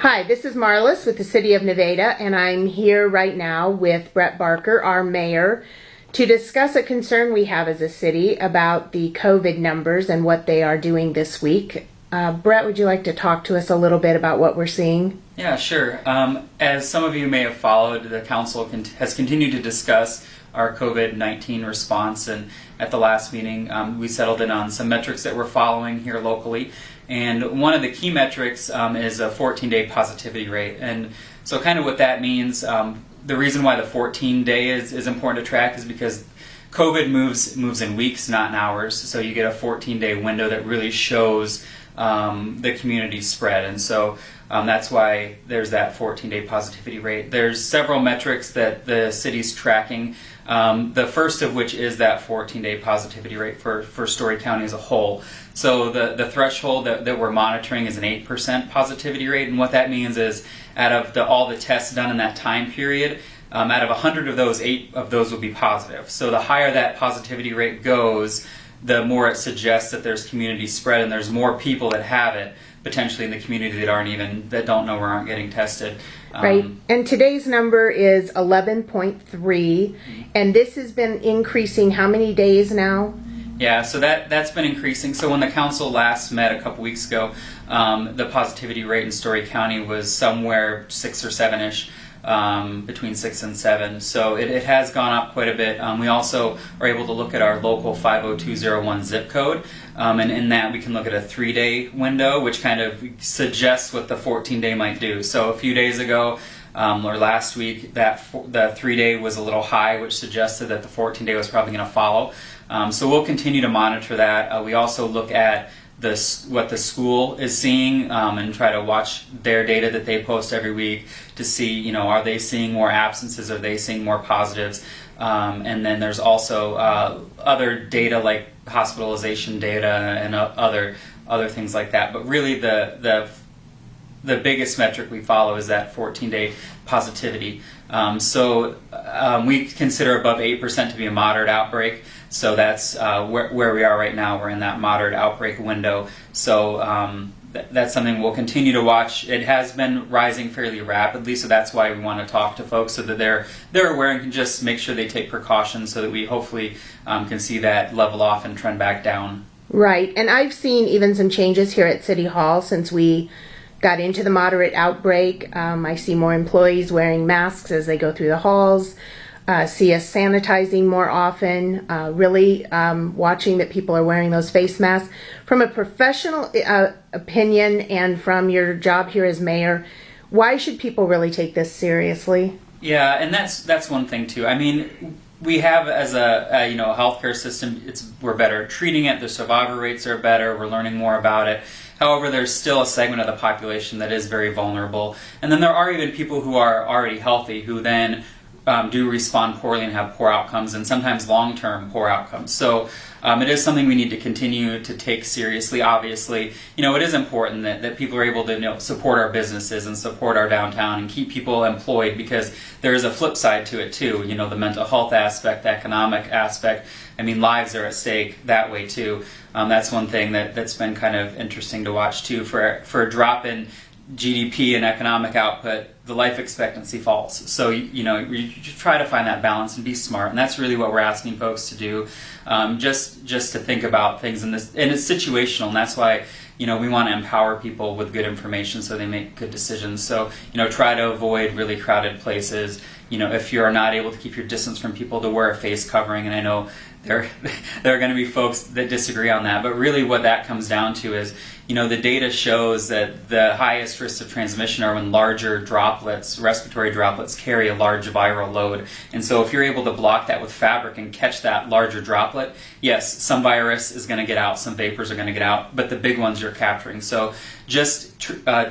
Hi, this is Marlis with the City of Nevada, and I'm here right now with Brett Barker, our mayor, to discuss a concern we have as a city about the COVID numbers and what they are doing this week. Brett, would you like to talk to us a little bit about what we're seeing? Yeah, sure. As some of you may have followed, the council has continued to discuss our COVID-19 response, and at the last meeting we settled in on some metrics that we're following here locally. And one of the key metrics is a 14-day positivity rate. And so kind of what that means, the reason why the 14-day is important to track is because COVID moves in weeks, not in hours. So you get a 14-day window that really shows the community spread. And so that's why there's that 14-day positivity rate. There's several metrics that the city's tracking. The first of which is that 14-day positivity rate for Story County as a whole. So the threshold that we're monitoring is an 8% positivity rate, and what that means is out of all the tests done in that time period, out of 100 of those, 8 of those will be positive. So the higher that positivity rate goes, the more it suggests that there's community spread and there's more people that have it potentially in the community that don't know or aren't getting tested. Right, and today's number is 11.3, and this has been increasing how many days now? Yeah, so that's been increasing. So when the council last met a couple weeks ago, the positivity rate in Story County was somewhere 6 or 7-ish, between 6 and 7. So it has gone up quite a bit. We also are able to look at our local 50201 zip code, and in that we can look at a 3-day window, which kind of suggests what the 14-day might do. So a few days ago, or last week, the 3-day was a little high, which suggested that the 14-day was probably going to follow. So we'll continue to monitor that. We also look at what the school is seeing and try to watch their data that they post every week to see, are they seeing more absences, are they seeing more positives? And then there's also other data like hospitalization data and other things like that. But really the biggest metric we follow is that 14-day positivity. So we consider above 8% to be a moderate outbreak. So that's where we are right now. We're in that moderate outbreak window. So that's something we'll continue to watch. It has been rising fairly rapidly, so that's why we want to talk to folks so that they're aware and can just make sure they take precautions so that we hopefully can see that level off and trend back down. Right, and I've seen even some changes here at City Hall since we got into the moderate outbreak. I see more employees wearing masks as they go through the halls. See us sanitizing more often, really watching that people are wearing those face masks. From a professional opinion and from your job here as mayor, why should people really take this seriously? Yeah, and that's one thing too. I mean, we have as a healthcare system, we're better at treating it. The survival rates are better. We're learning more about it. However, there's still a segment of the population that is very vulnerable, and then there are even people who are already healthy who then do respond poorly and have poor outcomes, and sometimes long-term poor outcomes. So it is something we need to continue to take seriously. Obviously, it is important that people are able to support our businesses and support our downtown and keep people employed, because there is a flip side to it too. The mental health aspect, the economic aspect. I mean, lives are at stake that way too. That's one thing that's been kind of interesting to watch too. For a drop in GDP and economic output, the life expectancy falls. So you try to find that balance and be smart, and that's really what we're asking folks to do. Just to think about things and it's situational, and that's why we want to empower people with good information so they make good decisions. So try to avoid really crowded places. If you're not able to keep your distance from people, to wear a face covering. And I know there are going to be folks that disagree on that, but really what that comes down to is the data shows that the highest risks of transmission are when larger droplets, respiratory droplets, carry a large viral load. And so if you're able to block that with fabric and catch that larger droplet, yes, some virus is going to get out, some vapors are going to get out, but the big ones you're capturing. So just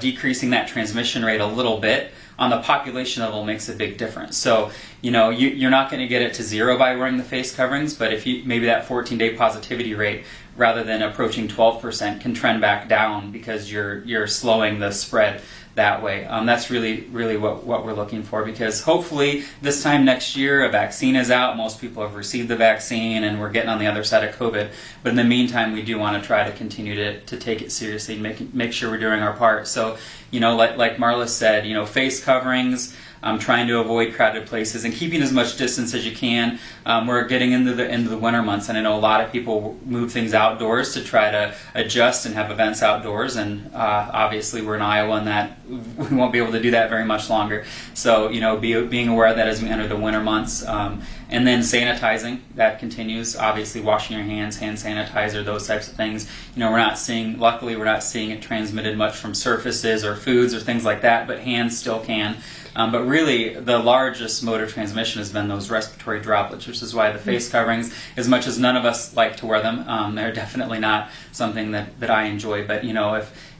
decreasing that transmission rate a little bit on the population level makes a big difference. So, you're not going to get it to 0 by wearing the face coverings, but if maybe that 14-day positivity rate, rather than approaching 12%, can trend back down because you're slowing the spread, that way. That's really what we're looking for, because hopefully this time next year a vaccine is out, most people have received the vaccine, and we're getting on the other side of COVID. But in the meantime, we do want to try to continue to take it seriously and make sure we're doing our part. So, like Marla said, face coverings, trying to avoid crowded places and keeping as much distance as you can. We're getting into the winter months, and I know a lot of people move things outdoors to try to adjust and have events outdoors, and obviously we're in Iowa and that we won't be able to do that very much longer. So being aware of that as we enter the winter months, and then sanitizing, that continues. Obviously washing your hands, hand sanitizer, those types of things. Luckily we're not seeing it transmitted much from surfaces or foods or things like that, but hands still can. But really, the largest mode of transmission has been those respiratory droplets, which is why the face coverings, as much as none of us like to wear them, they're definitely not something that I enjoy. But,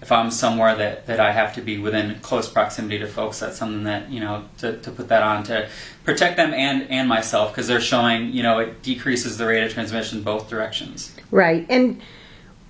if I'm somewhere that I have to be within close proximity to folks, that's something that, to put that on to protect them and myself, because they're showing, it decreases the rate of transmission both directions. Right. And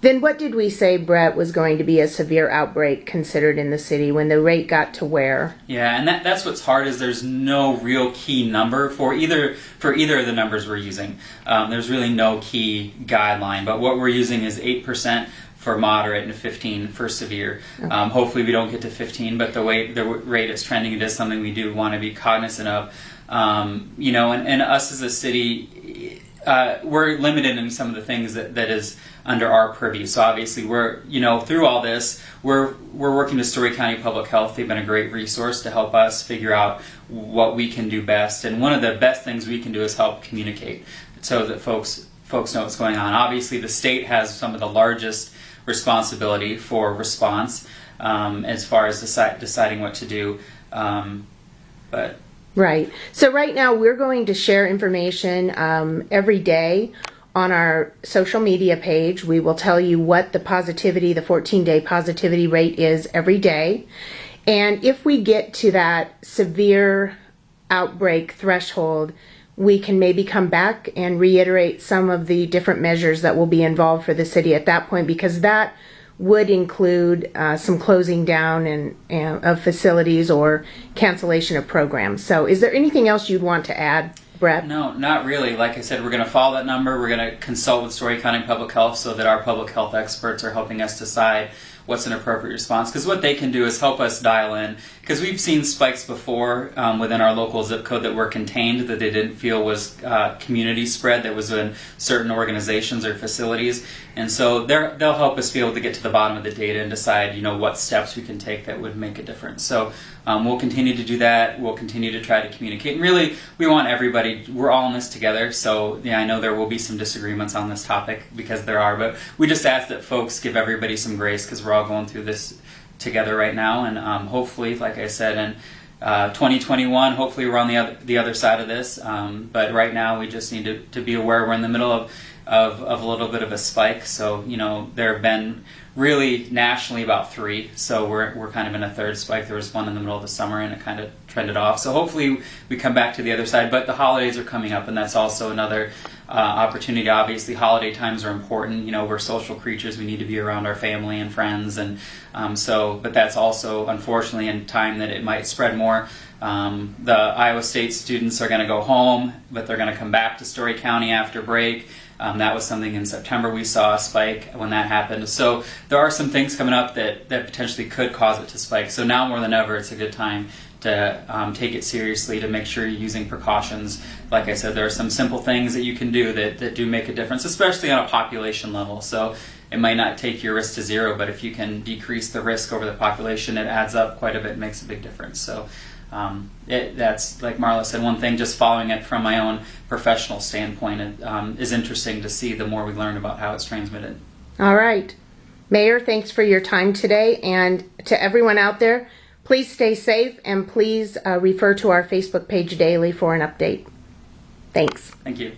then what did we say, Brett, was going to be a severe outbreak considered in the city when the rate got to where? Yeah, and that's what's hard, is there's no real key number for either of the numbers we're using. There's really no key guideline, but what we're using is 8% for moderate and 15 for severe. Okay. Hopefully we don't get to 15, but the way the rate is trending, it is something we do want to be cognizant of. And us as a city, we're limited in some of the things that is under our purview. So obviously we're, through all this, we're working with Story County Public Health. They've been a great resource to help us figure out what we can do best. And one of the best things we can do is help communicate so that folks know what's going on. Obviously the state has some of the largest responsibility for response as far as deciding what to do. But right. So right now we're going to share information every day on our social media page. We will tell you what the 14-day positivity rate is every day. And if we get to that severe outbreak threshold, we can maybe come back and reiterate some of the different measures that will be involved for the city at that point, because that would include some closing down of facilities or cancellation of programs. So is there anything else you'd want to add, Brett? No, not really. Like I said, we're going to follow that number. We're going to consult with Story County Public Health so that our public health experts are helping us decide what's an appropriate response, because what they can do is help us dial in, because we've seen spikes before within our local zip code that were contained, that they didn't feel was community spread, that was in certain organizations or facilities, and so they'll help us be able to get to the bottom of the data and decide what steps we can take that would make a difference. So we'll continue to do that. We'll continue to try to communicate, and really we want everybody, we're all in this together. So I know there will be some disagreements on this topic, because there are, but we just ask that folks give everybody some grace, because we're all going through this together right now, and hopefully, like I said, in 2021, hopefully we're on the other side of this, but right now we just need to be aware we're in the middle of a little bit of a spike. So there have been really nationally about 3, so we're kind of in a third spike. There was one in the middle of the summer and it kind of trended off, so hopefully we come back to the other side. But the holidays are coming up, and that's also another opportunity. Obviously holiday times are important. We're social creatures, we need to be around our family and friends, and but that's also unfortunately in time that it might spread more. The Iowa State students are going to go home, but they're going to come back to Story County after break. That was something in September we saw a spike when that happened. So there are some things coming up that potentially could cause it to spike. So now more than ever, it's a good time to take it seriously, to make sure you're using precautions. Like I said, there are some simple things that you can do that do make a difference, especially on a population level. So it might not take your risk to zero, but if you can decrease the risk over the population, it adds up quite a bit and makes a big difference. So that's, like Marla said, one thing, just following it from my own professional standpoint, it is interesting to see the more we learn about how it's transmitted. All right. Mayor, thanks for your time today. And to everyone out there, please stay safe, and please refer to our Facebook page daily for an update. Thanks. Thank you.